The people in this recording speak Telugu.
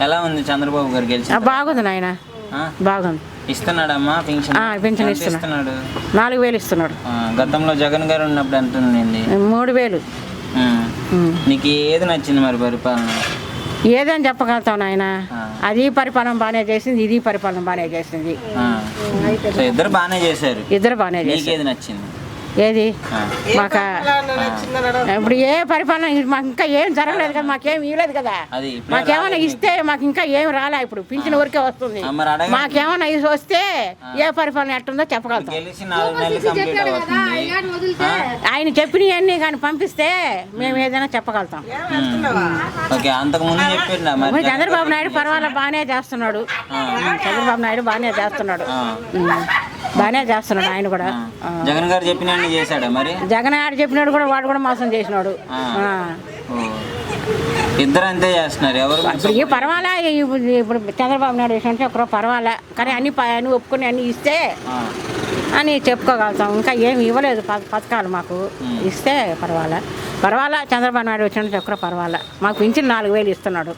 ఎలా ఉంది చంద్రబాబు గారు గెలిచి? బాగుంది నాయన, బాగుంది. ఇస్తున్నాడమ్మా పెన్షన్? పెన్షన్ ఎంత ఇస్తున్నాడు? 4,000 ఇస్తున్నాడు. గతంలో జగన్ గారు ఉన్నప్పుడు ఎంత ఉంది? 3,000. నీకు ఏది నచ్చింది మరి పరిపాలన? ఏదని చెప్పగలుగుతావు నాయన. అది పరిపాలన బాగానే చేసింది, ఇది పరిపాలన బాగానే చేసింది. ఇద్దరు బాగానే చేశారు. ఇద్దరు బాగానే చేశారు. నీకేది నచ్చింది? ఏది మాకు ఇప్పుడు ఏ పరిపాలన మాకు ఇంకా ఏం జరగలేదు కదా, మాకేం ఇవ్వలేదు కదా. మాకేమైనా ఇస్తే మాకు ఇంకా ఏం రాలే. ఇప్పుడు పింఛన్ ఊరికే వస్తుంది. మాకేమైనా వస్తే ఏ పరిపాలన ఎట్టుందో చెప్పగలుగుతాం. ఆయన చెప్పినవన్నీ కానీ పంపిస్తే మేము ఏదైనా చెప్పగలుగుతాం. చంద్రబాబు నాయుడు పర్వాలేదు బాగానే చేస్తున్నాడు. చంద్రబాబు నాయుడు బాగానే చేస్తున్నాడు. బాగానే చేస్తున్నాడు ఆయన కూడా. జగన్ గారు చెప్పిన చేశాడా మరి? జగన్ గారు చెప్పినాడు కూడా, వాడు కూడా మోసం చేసినాడు. ఇద్దరు అంతే చేస్తున్నారు. ఎవరు ఇప్పుడు పర్వాలా? ఇప్పుడు చంద్రబాబు నాయుడు విషయం ఒకరు పర్వాలా, కానీ అన్ని ఒప్పుకొని అన్ని ఇస్తే అని చెప్పుకోగలుగుతాం. ఇంకా ఏమి ఇవ్వలేదు పథకాలు మాకు. ఇస్తే పర్వాలా. చంద్రబాబు నాయుడు వచ్చినట్టు ఒకరు పర్వాలా. మాకు పింఛన్ 4,000 ఇస్తున్నాడు.